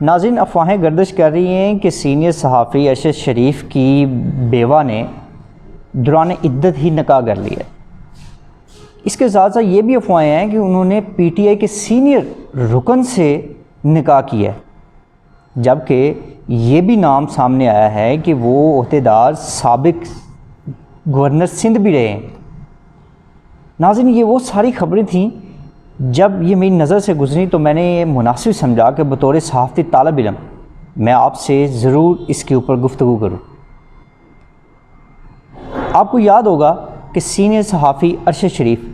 ناظرین، افواہیں گردش کر رہی ہیں کہ سینئر صحافی ارشد شریف کی بیوہ نے دوران عدت ہی نکاح کر لیا ہے۔ اس کے ساتھ ساتھ یہ بھی افواہیں ہیں کہ انہوں نے پی ٹی آئی کے سینئر رکن سے نکاح کیا ہے، جبکہ یہ بھی نام سامنے آیا ہے کہ وہ عہدیدار سابق گورنر سندھ بھی رہے ہیں۔ ناظرین، یہ وہ ساری خبریں تھیں جب یہ میری نظر سے گزری تو میں نے یہ مناسب سمجھا کہ بطور صحافتی طالب علم میں آپ سے ضرور اس کے اوپر گفتگو کروں۔ آپ کو یاد ہوگا کہ سینئر صحافی ارشد شریف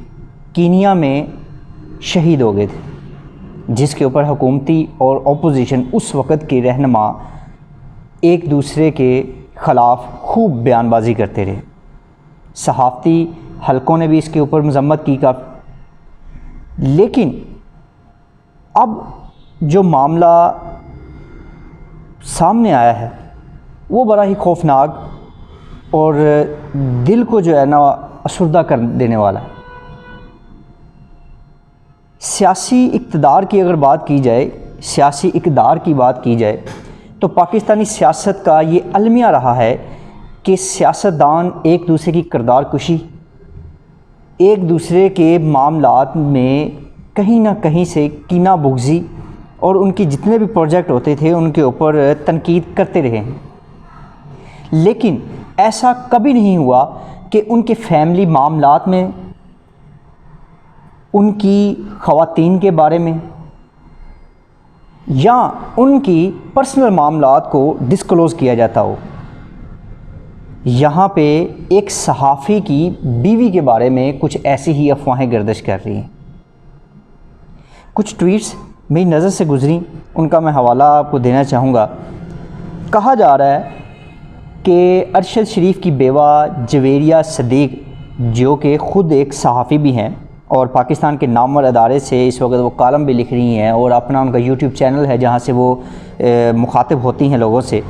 کینیا میں شہید ہو گئے تھے، جس کے اوپر حکومتی اور اپوزیشن اس وقت کے رہنما ایک دوسرے کے خلاف خوب بیان بازی کرتے رہے۔ صحافتی حلقوں نے بھی اس کے اوپر مذمت کی کافی، لیکن اب جو معاملہ سامنے آیا ہے وہ بڑا ہی خوفناک اور دل کو جو ہے نا افسردہ کر دینے والا ہے۔ سیاسی اقتدار کی اگر بات کی جائے، سیاسی اقتدار کی بات کی جائے تو پاکستانی سیاست کا یہ المیہ رہا ہے کہ سیاستدان ایک دوسرے کی کردار کشی، ایک دوسرے کے معاملات میں کہیں نہ کہیں سے کینہ بغضی اور ان کی جتنے بھی پروجیکٹ ہوتے تھے ان کے اوپر تنقید کرتے رہے ہیں، لیکن ایسا کبھی نہیں ہوا کہ ان کے فیملی معاملات میں، ان کی خواتین کے بارے میں یا ان کی پرسنل معاملات کو ڈسکلوز کیا جاتا ہو۔ یہاں پہ ایک صحافی کی بیوی کے بارے میں کچھ ایسی ہی افواہیں گردش کر رہی ہیں۔ کچھ ٹویٹس میری نظر سے گزری، ان کا میں حوالہ آپ کو دینا چاہوں گا۔ کہا جا رہا ہے کہ ارشد شریف کی بیوہ جویریہ صدیق، جو کہ خود ایک صحافی بھی ہیں اور پاکستان کے نامور ادارے سے اس وقت وہ کالم بھی لکھ رہی ہیں اور اپنا ان کا یوٹیوب چینل ہے جہاں سے وہ مخاطب ہوتی ہیں لوگوں سے،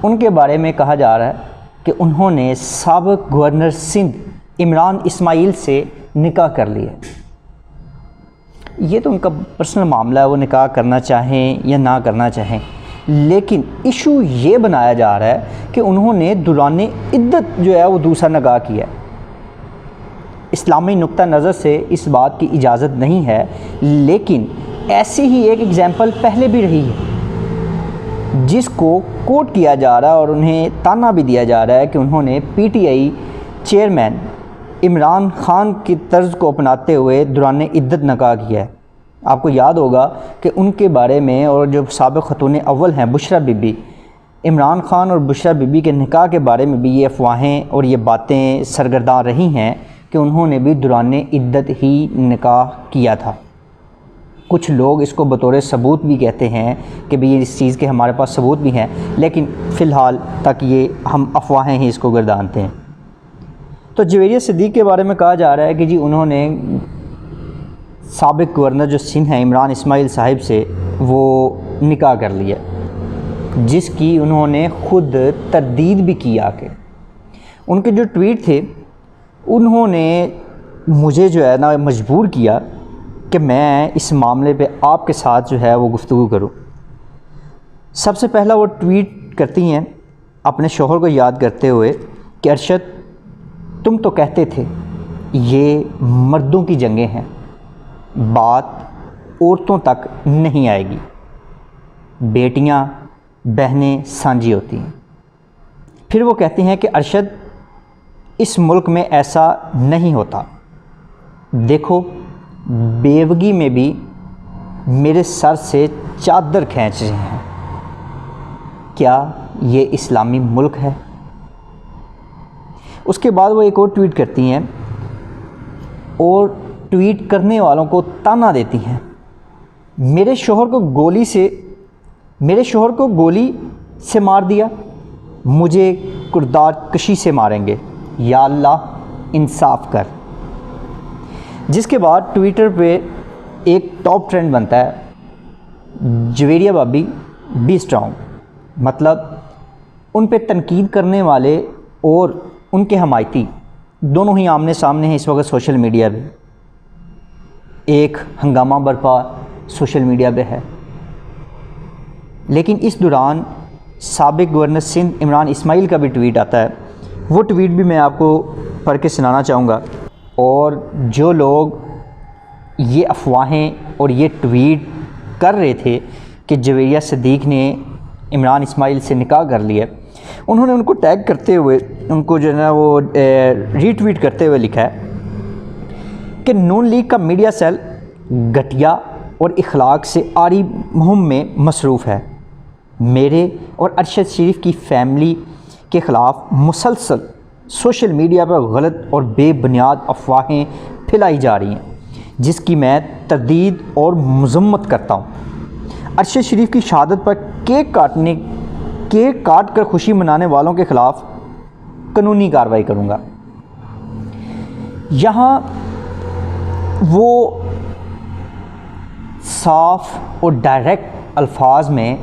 ان کے بارے میں کہا جا رہا ہے کہ انہوں نے سابق گورنر سندھ عمران اسماعیل سے نکاح کر لیا۔ یہ تو ان کا پرسنل معاملہ ہے، وہ نکاح کرنا چاہیں یا نہ کرنا چاہیں، لیکن ایشو یہ بنایا جا رہا ہے کہ انہوں نے دوران عدت جو ہے وہ دوسرا نکاح کیا ہے۔ اسلامی نقطہ نظر سے اس بات کی اجازت نہیں ہے، لیکن ایسی ہی ایک ایگزامپل پہلے بھی رہی ہے جس کو کوٹ کیا جا رہا ہے اور انہیں تانا بھی دیا جا رہا ہے کہ انہوں نے P T I chairman Imran Khan کی طرز کو اپناتے ہوئے دوران عدت نکاح کیا ہے۔ آپ کو یاد ہوگا کہ ان کے بارے میں اور جو سابق خاتون اول ہیں بشرا بی بی، عمران خان اور بشرا بی بی کے نکاح کے بارے میں بھی یہ افواہیں اور یہ باتیں سرگرداں رہی ہیں کہ انہوں نے بھی دوران عدت ہی نکاح کیا تھا۔ کچھ لوگ اس کو بطور ثبوت بھی کہتے ہیں کہ بھی اس چیز کے ہمارے پاس ثبوت بھی ہیں، لیکن فی الحال تک یہ ہم افواہیں ہی اس کو گردانتے ہیں۔ تو جویریہ صدیق کے بارے میں کہا جا رہا ہے کہ جی انہوں نے سابق گورنر جو سندھ ہیں عمران اسماعیل صاحب سے وہ نکاح کر لیا، جس کی انہوں نے خود تردید بھی کیا کہ ان کے جو ٹویٹ تھے انہوں نے مجھے جو ہے نا مجبور کیا کہ میں اس معاملے پہ آپ کے ساتھ جو ہے وہ گفتگو کروں۔ سب سے پہلا وہ ٹویٹ کرتی ہیں اپنے شوہر کو یاد کرتے ہوئے کہ ارشد، تم تو کہتے تھے یہ مردوں کی جنگیں ہیں، بات عورتوں تک نہیں آئے گی، بیٹیاں بہنیں سانجھی ہوتی ہیں۔ پھر وہ کہتی ہیں کہ ارشد، اس ملک میں ایسا نہیں ہوتا، دیکھو بیوگی میں بھی میرے سر سے چادر کھینچ رہے ہیں، کیا یہ اسلامی ملک ہے؟ اس کے بعد وہ ایک اور ٹویٹ کرتی ہیں اور ٹویٹ کرنے والوں کو تانا دیتی ہیں، میرے شوہر کو گولی سے مار دیا، مجھے کردار کشی سے ماریں گے، یا اللہ انصاف کر۔ جس کے بعد ٹویٹر پہ ایک ٹاپ ٹرینڈ بنتا ہے، جویریہ بابی بی اسٹرانگ، مطلب ان پہ تنقید کرنے والے اور ان کے حمایتی دونوں ہی آمنے سامنے ہیں اس وقت سوشل میڈیا پہ۔ ایک ہنگامہ برپا سوشل میڈیا پہ ہے، لیکن اس دوران سابق گورنر سندھ عمران اسماعیل کا بھی ٹویٹ آتا ہے، وہ ٹویٹ بھی میں آپ کو پڑھ کے سنانا چاہوں گا۔ اور جو لوگ یہ افواہیں اور یہ ٹویٹ کر رہے تھے کہ جویریہ صدیق نے عمران اسماعیل سے نکاح کر لیا، انہوں نے ان کو ٹیگ کرتے ہوئے، ان کو جو ہے نا وہ ری ٹویٹ کرتے ہوئے لکھا ہے کہ نون لیگ کا میڈیا سیل گھٹیا اور اخلاق سے عاری مہم میں مصروف ہے۔ میرے اور ارشد شریف کی فیملی کے خلاف مسلسل سوشل میڈیا پر غلط اور بے بنیاد افواہیں پھیلائی جا رہی ہیں، جس کی میں تردید اور مذمت کرتا ہوں۔ ارشد شریف کی شہادت پر کیک کاٹ کر خوشی منانے والوں کے خلاف قانونی کارروائی کروں گا۔ یہاں وہ صاف اور ڈائریکٹ الفاظ میں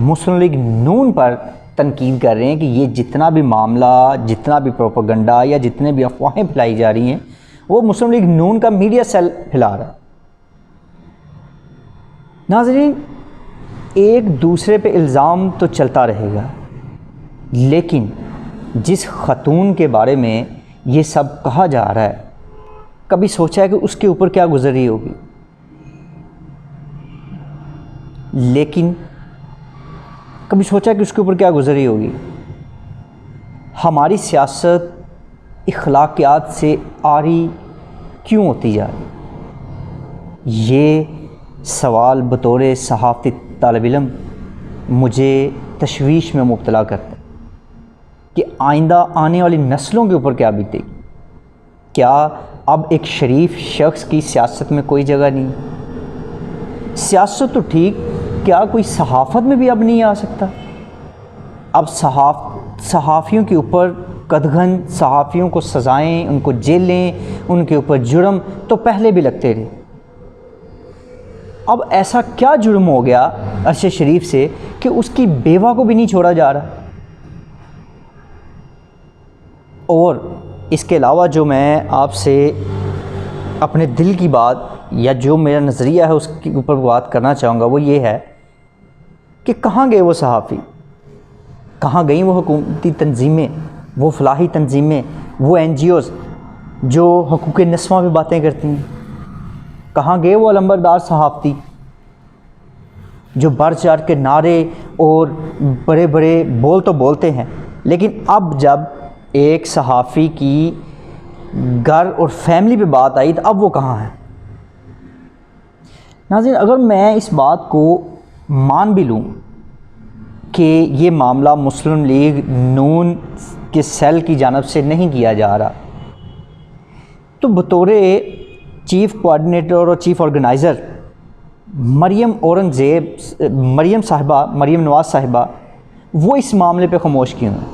مسلم لیگ نون پر تنقید کر رہے ہیں کہ یہ جتنا بھی معاملہ، جتنا بھی پروپیگنڈا یا جتنے بھی افواہیں پھیلائی جا رہی ہیں وہ مسلم لیگ نون کا میڈیا سیل پھیلا رہا ہے۔ ناظرین، ایک دوسرے پہ الزام تو چلتا رہے گا، لیکن جس خاتون کے بارے میں یہ سب کہا جا رہا ہے، کبھی سوچا ہے کہ اس کے اوپر کیا گزر رہی ہوگی؟ لیکن کبھی سوچا کہ اس کے اوپر کیا گزر رہی ہوگی؟ ہماری سیاست اخلاقیات سے عاری کیوں ہوتی جا رہی؟ یہ سوال بطور صحافتی طالب علم مجھے تشویش میں مبتلا کرتا ہے کہ آئندہ آنے والی نسلوں کے اوپر کیا بیتے گی؟ کیا اب ایک شریف شخص کی سیاست میں کوئی جگہ نہیں؟ سیاست تو ٹھیک، کیا کوئی صحافت میں بھی اب نہیں آ سکتا؟ اب صحافیوں کے اوپر قدغن، صحافیوں کو سزائیں، ان کو جیلیں، ان کے اوپر جرم تو پہلے بھی لگتے رہے۔ اب ایسا کیا جرم ہو گیا ارشد شریف سے کہ اس کی بیوہ کو بھی نہیں چھوڑا جا رہا؟ اور اس کے علاوہ جو میں آپ سے اپنے دل کی بات یا جو میرا نظریہ ہے اس کے اوپر بات کرنا چاہوں گا، وہ یہ ہے کہ کہاں گئے وہ صحافی؟ کہاں گئیں وہ حکومتی تنظیمیں، وہ فلاحی تنظیمیں، وہ NGOs جو حقوق نسواں پہ باتیں کرتی ہیں؟ کہاں گئے وہ علمبردار صحافتی جو بڑھ چڑھ کے نعرے اور بڑے بڑے بول تو بولتے ہیں، لیکن اب جب ایک صحافی کی گھر اور فیملی پہ بات آئی تو اب وہ کہاں ہیں؟ ناظرین، اگر میں اس بات کو مان بھی لوں کہ یہ معاملہ مسلم لیگ نون کے سیل کی جانب سے نہیں کیا جا رہا، تو بطور چیف کوآرڈینیٹر اور چیف آرگنائزر مریم نواز صاحبہ وہ اس معاملے پہ خاموش کیوں ہیں؟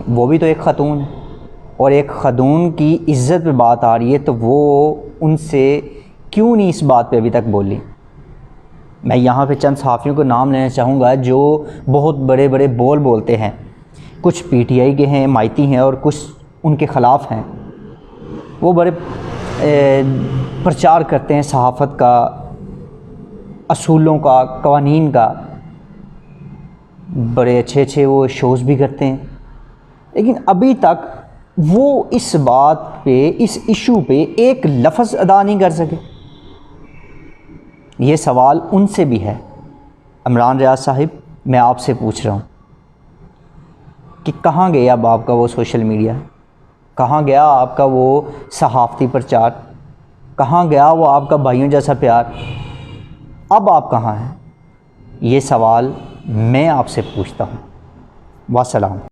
وہ بھی تو ایک خاتون ہے، اور ایک خاتون کی عزت پہ بات آ رہی ہے تو وہ ان سے کیوں نہیں اس بات پہ ابھی تک بولی؟ میں یہاں پہ چند صحافیوں کو نام لینا چاہوں گا جو بہت بڑے بڑے بولتے ہیں، کچھ PTI کے ہیں، مائتی ہیں، اور کچھ ان کے خلاف ہیں۔ وہ بڑے پرچار کرتے ہیں صحافت کا، اصولوں کا، قوانین کا، بڑے اچھے وہ شوز بھی کرتے ہیں، لیکن ابھی تک وہ اس بات پہ، اس ایشو پہ ایک لفظ ادا نہیں کر سکے۔ یہ سوال ان سے بھی ہے۔ عمران ریاض صاحب، میں آپ سے پوچھ رہا ہوں کہ کہاں گیا اب آپ کا وہ سوشل میڈیا؟ کہاں گیا آپ کا وہ صحافتی پرچار؟ کہاں گیا وہ آپ کا بھائیوں جیسا پیار؟ اب آپ کہاں ہیں؟ یہ سوال میں آپ سے پوچھتا ہوں۔ والسلام۔